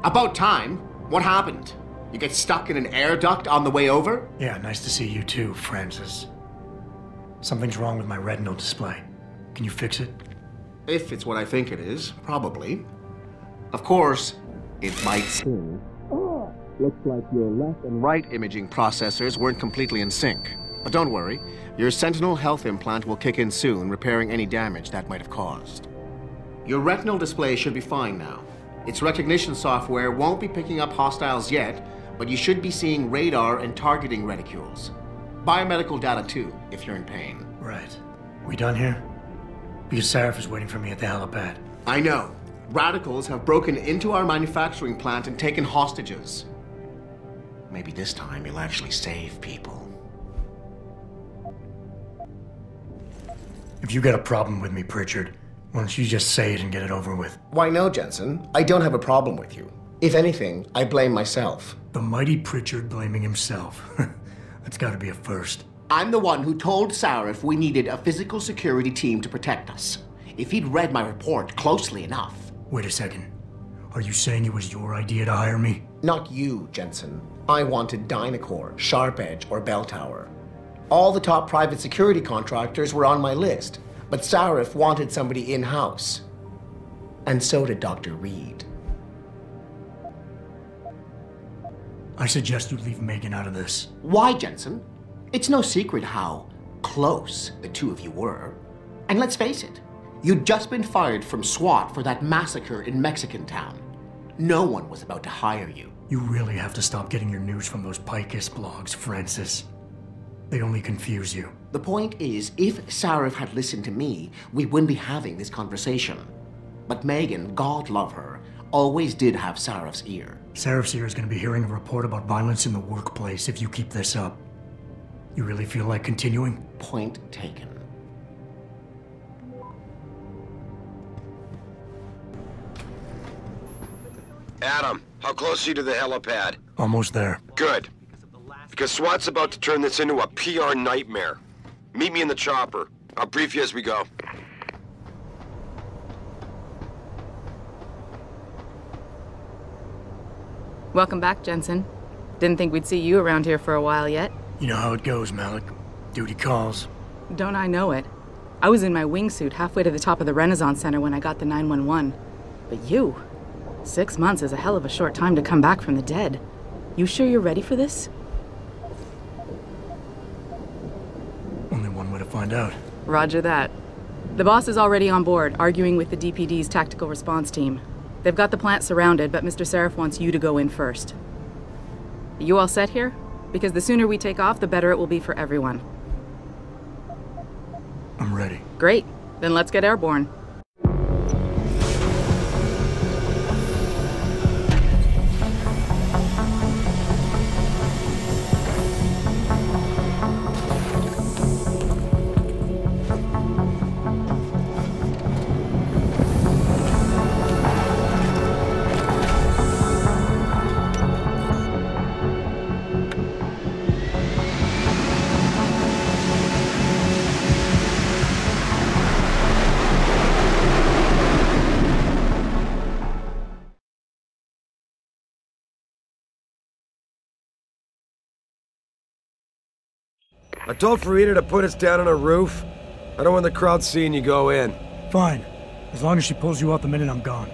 About time. What happened? You get stuck in an air duct on the way over? Yeah, nice to see you too, Francis. Something's wrong with my retinal display. Can you fix it? If it's what I think it is, probably. Of course, it might still. Oh, looks like your left and right imaging processors weren't completely in sync. But don't worry, your Sentinel health implant will kick in soon, repairing any damage that might have caused. Your retinal display should be fine now. Its recognition software won't be picking up hostiles yet, but you should be seeing radar and targeting reticules. Biomedical data too, if you're in pain. Right. We done here? Because Sarif is waiting for me at the helipad. I know. Radicals have broken into our manufacturing plant and taken hostages. Maybe this time you'll actually save people. If you got a problem with me, Pritchard, why don't you just say it and get it over with? Why no, Jensen. I don't have a problem with you. If anything, I blame myself. The mighty Pritchard blaming himself. That's gotta be a first. I'm the one who told Sarif we needed a physical security team to protect us. If he'd read my report closely enough. Wait a second. Are you saying it was your idea to hire me? Not you, Jensen. I wanted Dynacore, Sharp Edge, or Bell Tower. All the top private security contractors were on my list, but Sarif wanted somebody in-house. And so did Dr. Reed. I suggest you leave Megan out of this. Why, Jensen? It's no secret how close the two of you were. And let's face it, you'd just been fired from SWAT for that massacre in Mexican town. No one was about to hire you. You really have to stop getting your news from those Picus blogs, Francis. They only confuse you. The point is, if Sarif had listened to me, we wouldn't be having this conversation. But Megan, God love her, always did have Sarif's ear. Sarif's ear is going to be hearing a report about violence in the workplace if you keep this up. You really feel like continuing? Point taken. Adam, how close are you to the helipad? Almost there. Good. Because SWAT's about to turn this into a PR nightmare. Meet me in the chopper. I'll brief you as we go. Welcome back, Jensen. Didn't think we'd see you around here for a while yet. You know how it goes, Malik. Duty calls. Don't I know it? I was in my wingsuit halfway to the top of the Renaissance Center when I got the 911. But you? 6 months is a hell of a short time to come back from the dead. You sure you're ready for this? Only one way to find out. Roger that. The boss is already on board, arguing with the DPD's tactical response team. They've got the plant surrounded, but Mr. Sarif wants you to go in first. You all set here? Because the sooner we take off, the better it will be for everyone. I'm ready. Great. Then let's get airborne. I told Farida to put us down on a roof. I don't want the crowd seeing you go in. Fine. As long as she pulls you out the minute I'm gone.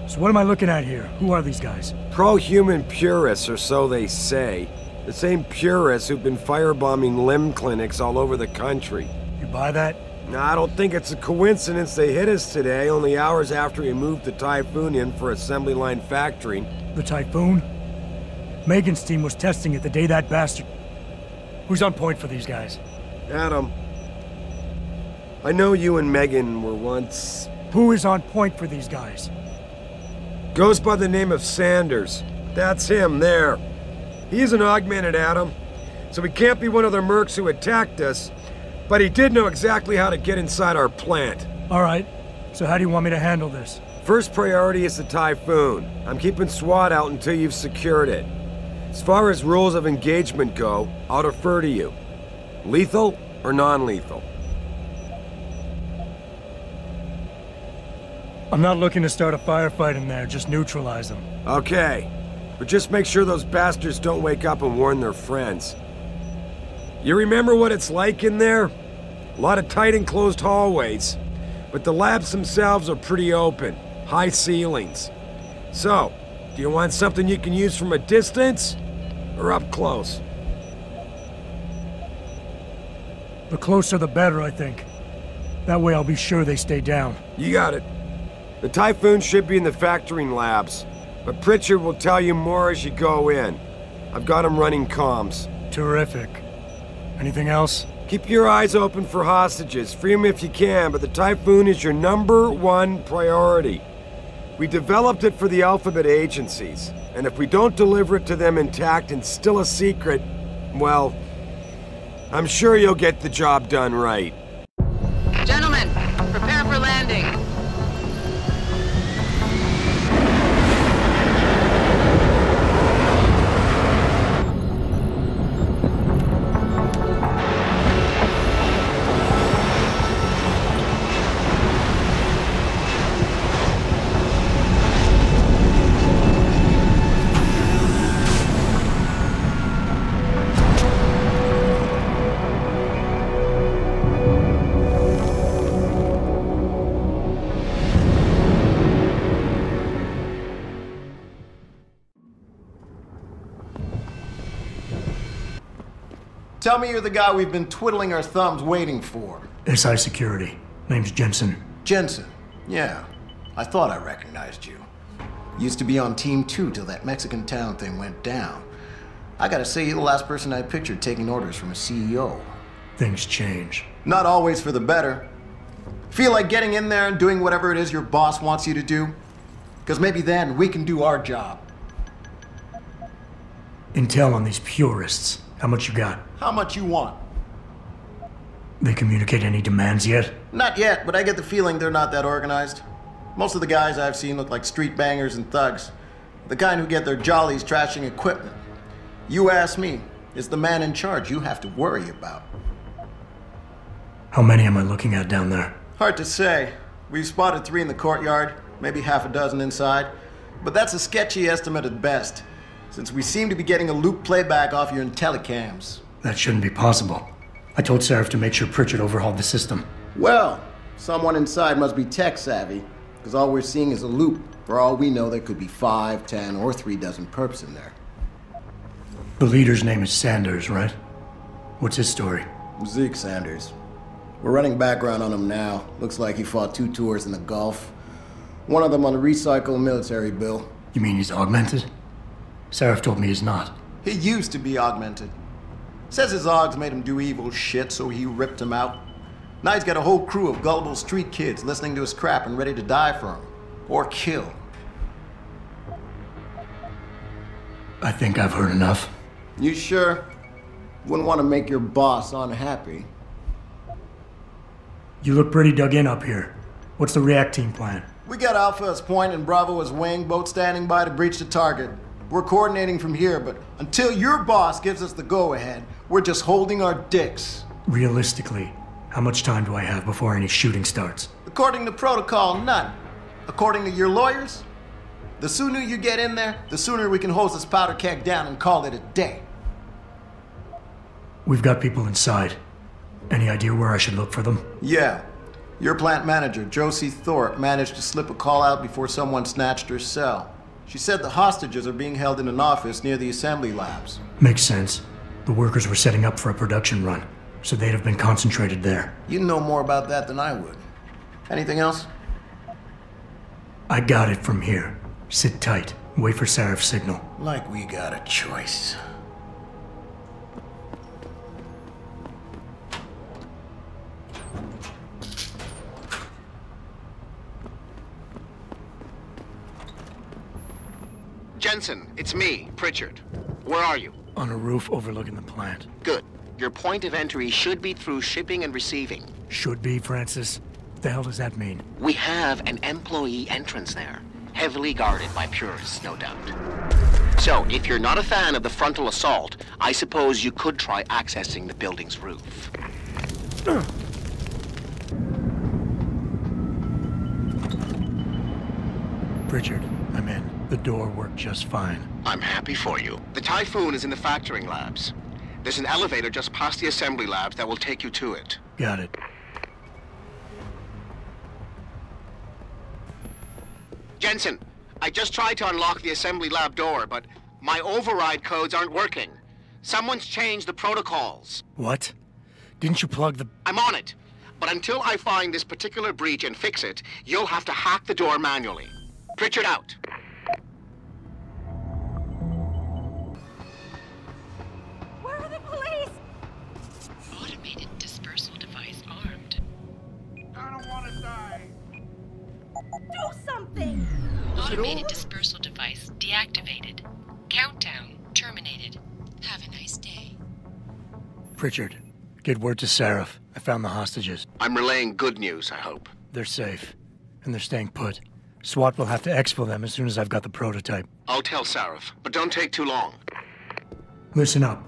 So what am I looking at here? Who are these guys? Pro-human purists, or so they say. The same purists who've been firebombing limb clinics all over the country. You buy that? Now, I don't think it's a coincidence they hit us today, only hours after we moved the Typhoon in for assembly line factory. The Typhoon? Megan's team was testing it the day that bastard... Who's on point for these guys? Adam, I know you and Megan were once... Who is on point for these guys? Goes by the name of Sanders. That's him, there. He's an augmented Adam, so he can't be one of the mercs who attacked us, but he did know exactly how to get inside our plant. All right, so how do you want me to handle this? First priority is the Typhoon. I'm keeping SWAT out until you've secured it. As far as rules of engagement go, I'll defer to you. Lethal or non-lethal? I'm not looking to start a firefight in there, just neutralize them. Okay. But just make sure those bastards don't wake up and warn their friends. You remember what it's like in there? A lot of tight enclosed hallways. But the labs themselves are pretty open. High ceilings. So, do you want something you can use from a distance? Or up close? The closer the better, I think. That way I'll be sure they stay down. You got it. The Typhoon should be in the factoring labs. But Pritchard will tell you more as you go in. I've got him running comms. Terrific. Anything else? Keep your eyes open for hostages. Free them if you can, but the Typhoon is your #1 priority. We developed it for the Alphabet agencies, and if we don't deliver it to them intact and still a secret, well, I'm sure you'll get the job done right. Gentlemen, prepare for landing. Tell me you're the guy we've been twiddling our thumbs waiting for. SI Security. Name's Jensen. Jensen. Yeah. I thought I recognized you. Used to be on Team 2 till that Mexican town thing went down. I gotta say, you're the last person I pictured taking orders from a CEO. Things change. Not always for the better. Feel like getting in there and doing whatever it is your boss wants you to do? Because maybe then we can do our job. Intel on these purists. How much you got? How much you want? They communicate any demands yet? Not yet, but I get the feeling they're not that organized. Most of the guys I've seen look like street bangers and thugs. The kind who get their jollies trashing equipment. You ask me, it's the man in charge you have to worry about. How many am I looking at down there? Hard to say. We've spotted 3 in the courtyard, maybe half a dozen inside. But that's a sketchy estimate at best, since we seem to be getting a loop playback off your telecams. That shouldn't be possible. I told Sarif to make sure Pritchard overhauled the system. Well, someone inside must be tech savvy, because all we're seeing is a loop. For all we know, there could be 5, 10, or 3 dozen perps in there. The leader's name is Sanders, right? What's his story? Zeke Sanders. We're running background on him now. Looks like he fought 2 tours in the Gulf. One of them on a recycled military bill. You mean he's augmented? Sarif told me he's not. He used to be augmented. Says his augs made him do evil shit, so he ripped him out. Now he's got a whole crew of gullible street kids listening to his crap and ready to die for him. Or kill. I think I've heard enough. You sure? Wouldn't want to make your boss unhappy. You look pretty dug in up here. What's the react team plan? We got Alpha as point and Bravo as wing, both standing by to breach the target. We're coordinating from here, but until your boss gives us the go-ahead, we're just holding our dicks. Realistically, how much time do I have before any shooting starts? According to protocol, none. According to your lawyers, the sooner you get in there, the sooner we can hose this powder keg down and call it a day. We've got people inside. Any idea where I should look for them? Yeah. Your plant manager, Josie Thorpe, managed to slip a call out before someone snatched her cell. She said the hostages are being held in an office near the assembly labs. Makes sense. The workers were setting up for a production run, so they'd have been concentrated there. You know more about that than I would. Anything else? I got it from here. Sit tight. Wait for Sarif's signal. Like we got a choice. Jensen, it's me, Pritchard. Where are you? On a roof overlooking the plant. Good. Your point of entry should be through shipping and receiving. Should be, Francis. What the hell does that mean? We have an employee entrance there. Heavily guarded by purists, no doubt. So, if you're not a fan of the frontal assault, I suppose you could try accessing the building's roof. Pritchard, I'm in. The door worked just fine. I'm happy for you. The Typhoon is in the factoring labs. There's an elevator just past the assembly labs that will take you to it. Got it. Jensen, I just tried to unlock the assembly lab door, but my override codes aren't working. Someone's changed the protocols. What? Didn't you plug the... I'm on it. But until I find this particular breach and fix it, you'll have to hack the door manually. Pritchard out. Where are the police? Automated dispersal device armed. I don't want to die. Do something! Automated dispersal device deactivated. Countdown terminated. Have a nice day. Pritchard, get word to Sarif. I found the hostages. I'm relaying good news, I hope. They're safe. And they're staying put. SWAT will have to exfil them as soon as I've got the prototype. I'll tell Sarif, but don't take too long. Listen up.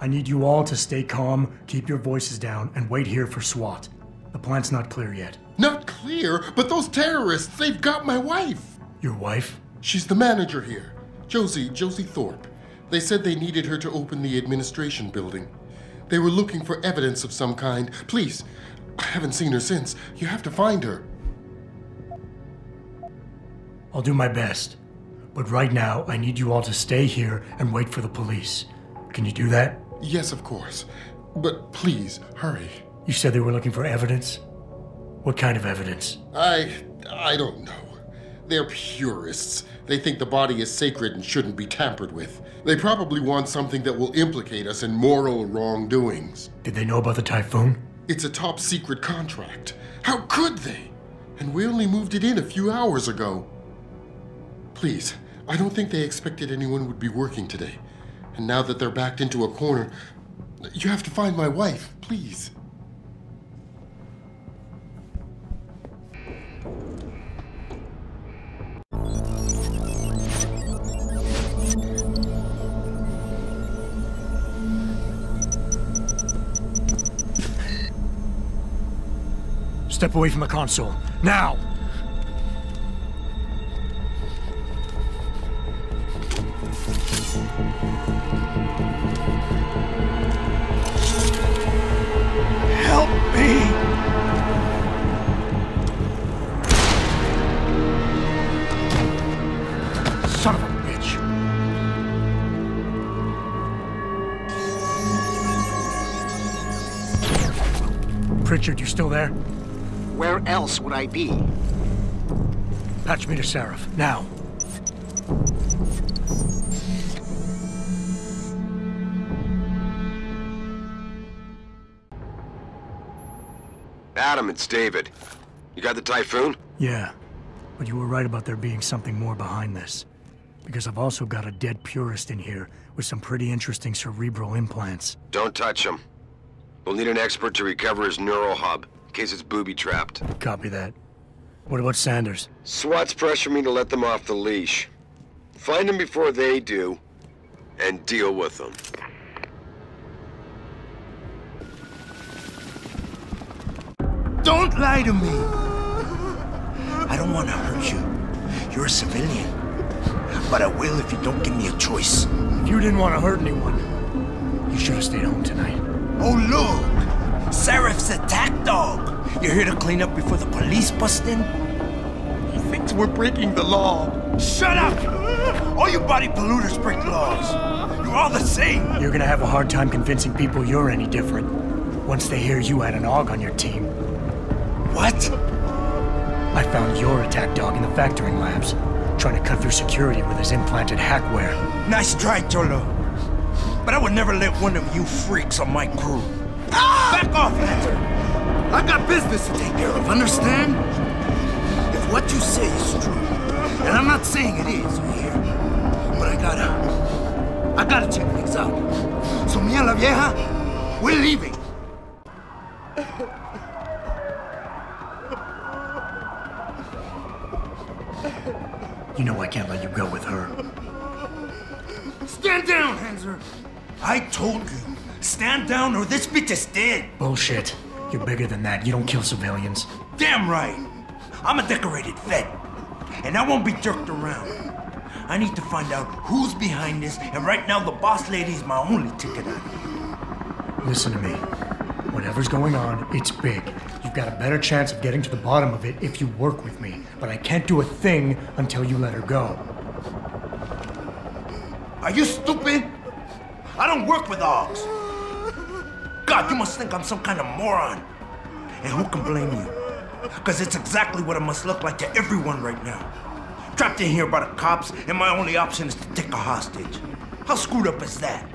I need you all to stay calm, keep your voices down, and wait here for SWAT. The plant's not clear yet. Not clear, but those terrorists, they've got my wife. Your wife? She's the manager here. Josie Thorpe. They said they needed her to open the administration building. They were looking for evidence of some kind. Please, I haven't seen her since. You have to find her. I'll do my best. But right now, I need you all to stay here and wait for the police. Can you do that? Yes, of course. But please, hurry. You said they were looking for evidence? What kind of evidence? I don't know. They're purists. They think the body is sacred and shouldn't be tampered with. They probably want something that will implicate us in moral wrongdoings. Did they know about the Typhoon? It's a top secret contract. How could they? And we only moved it in a few hours ago. Please, I don't think they expected anyone would be working today. And now that they're backed into a corner, you have to find my wife, please. Step away from the console. Now! Help me! Son of a bitch! Pritchard, you still there? Where else would I be? Patch me to Sarif, now. Adam, it's David. You got the Typhoon? Yeah, but you were right about there being something more behind this. Because I've also got a dead purist in here with some pretty interesting cerebral implants. Don't touch him. We'll need an expert to recover his neural hub, in case it's booby-trapped. Copy that. What about Sanders? SWAT's pressuring me to let them off the leash. Find them before they do, and deal with them. Don't lie to me! I don't want to hurt you. You're a civilian. But I will if you don't give me a choice. If you didn't want to hurt anyone, you should have stayed home tonight. Oh, look! Sarif's attack dog! You're here to clean up before the police bust in? He thinks we're breaking the law. Shut up! All you body polluters break laws. You're all the same. You're gonna have a hard time convincing people you're any different once they hear you had an AUG on your team. What? I found your attack dog in the factoring labs, trying to cut through security with his implanted hackware. Nice try, Cholo. But I would never let one of you freaks on my crew. Ah! Back off, Hunter! I got business to take care of, understand? If what you say is true, and I'm not saying it is here, but I gotta check things out. So me and la vieja, we're leaving. You know I can't let you go with her. Stand down, Hanser! I told you, stand down or this bitch is dead. Bullshit. You're bigger than that. You don't kill civilians. Damn right. I'm a decorated vet. and I won't be jerked around. I need to find out who's behind this, and right now the boss lady is my only ticket out of here. Listen to me. Whatever's going on, it's big. You've got a better chance of getting to the bottom of it if you work with me. But I can't do a thing until you let her go. Are you stupid? I don't work with dogs. God, you must think I'm some kind of moron. And who can blame you? Because it's exactly what it must look like to everyone right now. Trapped in here by the cops, and my only option is to take a hostage. How screwed up is that?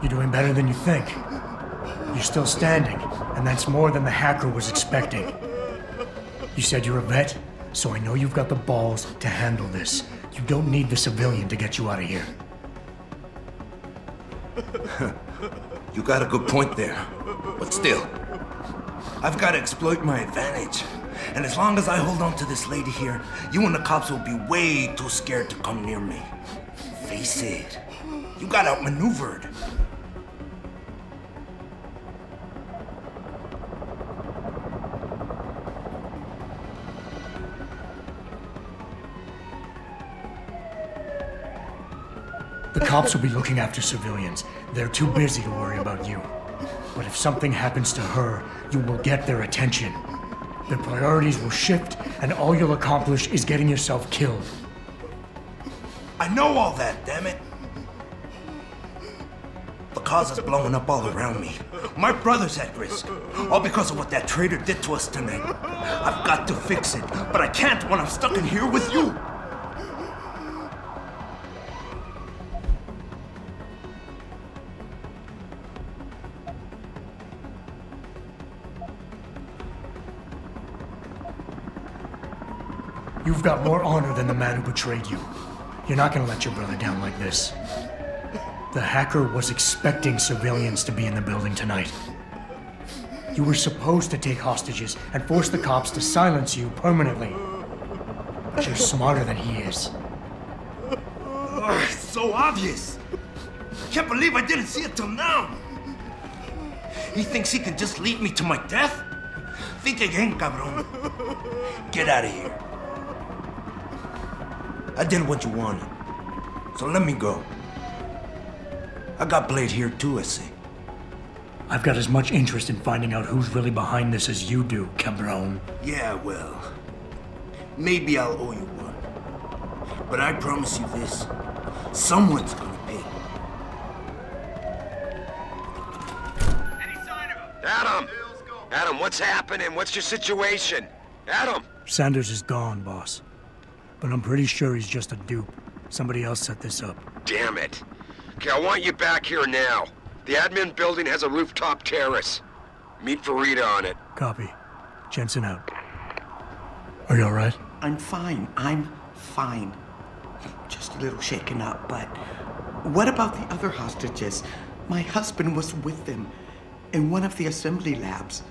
You're doing better than you think. You're still standing, and that's more than the hacker was expecting. You said you're a vet, so I know you've got the balls to handle this. You don't need the civilian to get you out of here. You got a good point there. But still, I've got to exploit my advantage. And as long as I hold on to this lady here, you and the cops will be way too scared to come near me. Face it, you got outmaneuvered. The cops will be looking after civilians. They're too busy to worry about you. But if something happens to her, you will get their attention. Their priorities will shift, and all you'll accomplish is getting yourself killed. I know all that, damn it. The cause is blowing up all around me. My brother's at risk. All because of what that traitor did to us tonight. I've got to fix it, but I can't when I'm stuck in here with you. You've got more honor than the man who betrayed you. You're not gonna let your brother down like this. The hacker was expecting civilians to be in the building tonight. You were supposed to take hostages and force the cops to silence you permanently. But you're smarter than he is. It's so obvious. I can't believe I didn't see it till now. He thinks he can just lead me to my death? Think again, cabron. Get out of here. I did what you wanted, so let me go. I got Blade here too, I see. I've got as much interest in finding out who's really behind this as you do, cabron. Yeah, well, maybe I'll owe you one. But I promise you this, someone's gonna pay. Adam! Adam, what's happening? What's your situation? Adam! Sanders is gone, boss. But I'm pretty sure he's just a dupe. Somebody else set this up. Damn it. Okay, I want you back here now. The admin building has a rooftop terrace. Meet Farida on it. Copy. Jensen out. Are you all right? I'm fine. I'm fine. Just a little shaken up, but what about the other hostages? My husband was with them in one of the assembly labs,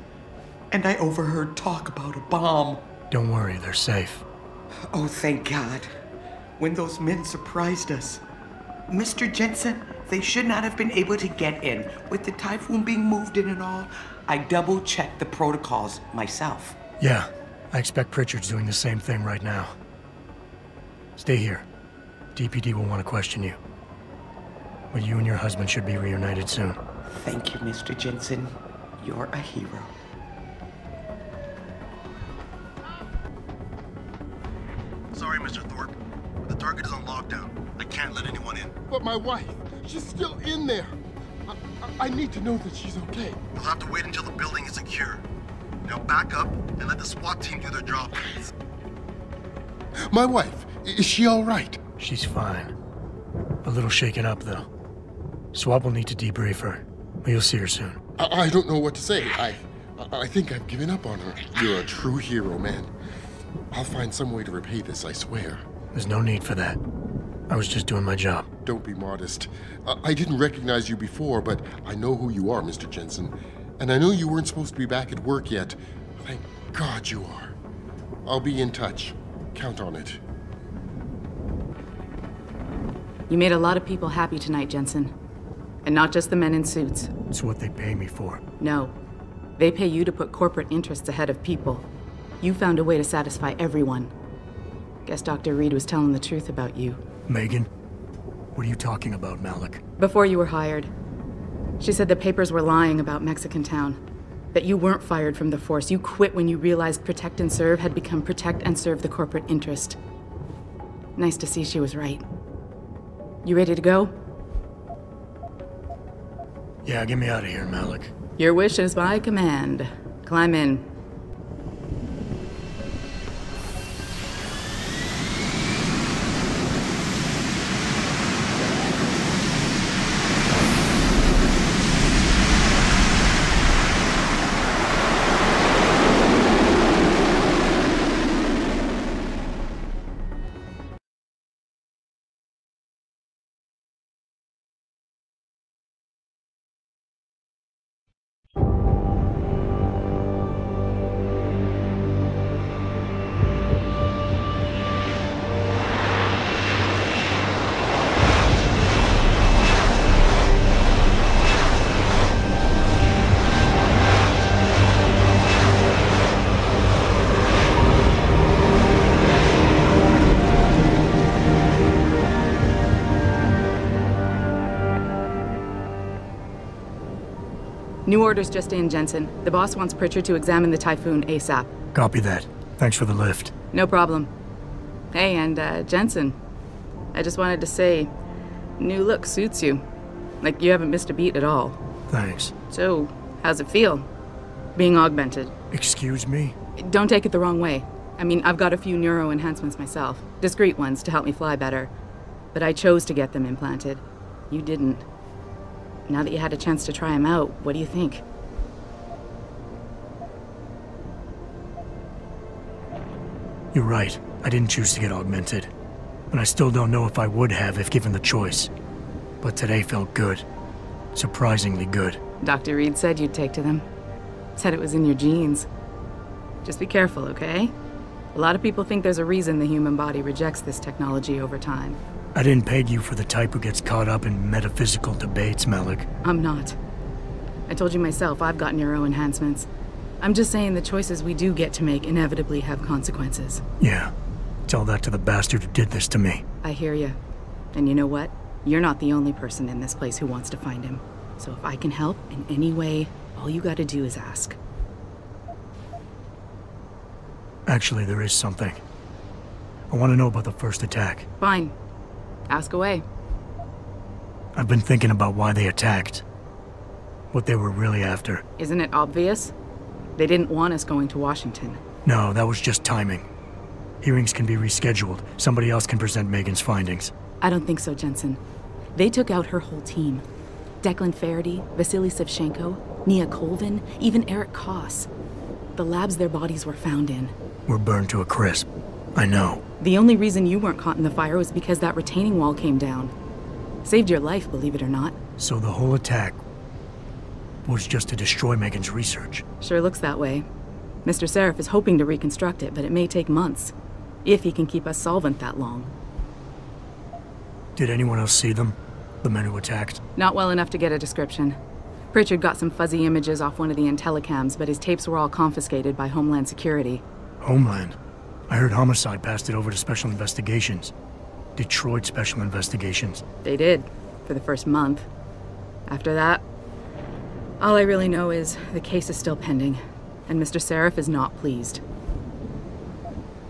and I overheard talk about a bomb. Don't worry, they're safe. Oh, thank God. When those men surprised us. Mr. Jensen, they should not have been able to get in. With the typhoon being moved in and all, I double-checked the protocols myself. Yeah, I expect Pritchard's doing the same thing right now. Stay here. DPD will want to question you. But you and your husband should be reunited soon. Thank you, Mr. Jensen. You're a hero. Sorry, Mr. Thorpe, but the target is on lockdown. I can't let anyone in. But my wife, she's still in there. I need to know that she's okay. You'll have to wait until the building is secure. Now back up and let the SWAT team do their job, please. My wife, is she all right? She's fine. A little shaken up, though. SWAT will need to debrief her, but you'll see her soon. I don't know what to say. I think I've given up on her. You're a true hero, man. I'll find some way to repay this, I swear. There's no need for that. I was just doing my job. Don't be modest. I didn't recognize you before, but I know who you are, Mr. Jensen. And I know you weren't supposed to be back at work yet. Thank God you are. I'll be in touch. Count on it. You made a lot of people happy tonight, Jensen. And not just the men in suits. It's what they pay me for. No. They pay you to put corporate interests ahead of people. You found a way to satisfy everyone. Guess Dr. Reed was telling the truth about you. Megan? What are you talking about, Malik? Before you were hired, she said the papers were lying about Mexican Town. That you weren't fired from the force. You quit when you realized Protect and Serve had become Protect and Serve the corporate interest. Nice to see she was right. You ready to go? Yeah, get me out of here, Malik. Your wish is my command. Climb in. New orders just in, Jensen. The boss wants Pritchard to examine the Typhoon ASAP. Copy that. Thanks for the lift. No problem. Hey, and Jensen, I just wanted to say, new look suits you. Like you haven't missed a beat at all. Thanks. So, how's it feel? Being augmented? Excuse me? Don't take it the wrong way. I mean, I've got a few neuro enhancements myself. Discreet ones to help me fly better. But I chose to get them implanted. You didn't. Now that you had a chance to try them out, what do you think? You're right. I didn't choose to get augmented. And I still don't know if I would have if given the choice. But today felt good. Surprisingly good. Dr. Reed said you'd take to them. Said it was in your genes. Just be careful, okay? A lot of people think there's a reason the human body rejects this technology over time. I didn't peg you for the type who gets caught up in metaphysical debates, Malik. I'm not. I told you myself, I've got neuro enhancements. I'm just saying the choices we do get to make inevitably have consequences. Yeah. Tell that to the bastard who did this to me. I hear you. And you know what? You're not the only person in this place who wants to find him. So if I can help in any way, all you gotta do is ask. Actually, there is something. I want to know about the first attack. Fine. Ask away. I've been thinking about why they attacked. What they were really after. Isn't it obvious? They didn't want us going to Washington. No, that was just timing. Hearings can be rescheduled. Somebody else can present Megan's findings. I don't think so, Jensen. They took out her whole team. Declan Faraday, Vasily Savchenko, Nia Colvin, even Eric Koss. The labs their bodies were found in. We're burned to a crisp. I know. The only reason you weren't caught in the fire was because that retaining wall came down. Saved your life, believe it or not. So the whole attack was just to destroy Megan's research? Sure looks that way. Mr. Sarif is hoping to reconstruct it, but it may take months. If he can keep us solvent that long. Did anyone else see them? The men who attacked? Not well enough to get a description. Pritchard got some fuzzy images off one of the Intellicams, but his tapes were all confiscated by Homeland Security. Homeland? I heard Homicide passed it over to Special Investigations. Detroit Special Investigations. They did, for the first month. After that, all I really know is the case is still pending, and Mr. Sarif is not pleased.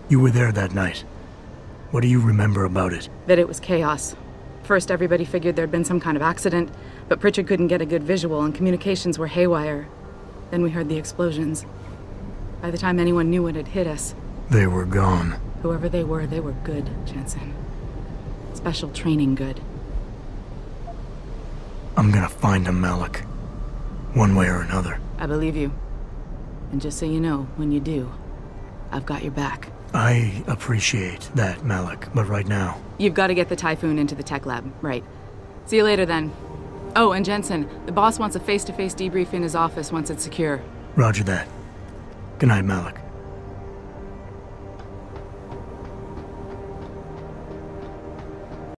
You were there that night. What do you remember about it? That it was chaos. First, everybody figured there'd been some kind of accident, but Pritchard couldn't get a good visual and communications were haywire. Then we heard the explosions. By the time anyone knew what had hit us, they were gone. Whoever they were good, Jensen. Special training good. I'm gonna find them, Malik. One way or another. I believe you. And just so you know, when you do, I've got your back. I appreciate that, Malik, but right now... You've got to get the Typhoon into the tech lab, right. See you later, then. Oh, and Jensen, the boss wants a face-to-face debrief in his office once it's secure. Roger that. Good night, Malik.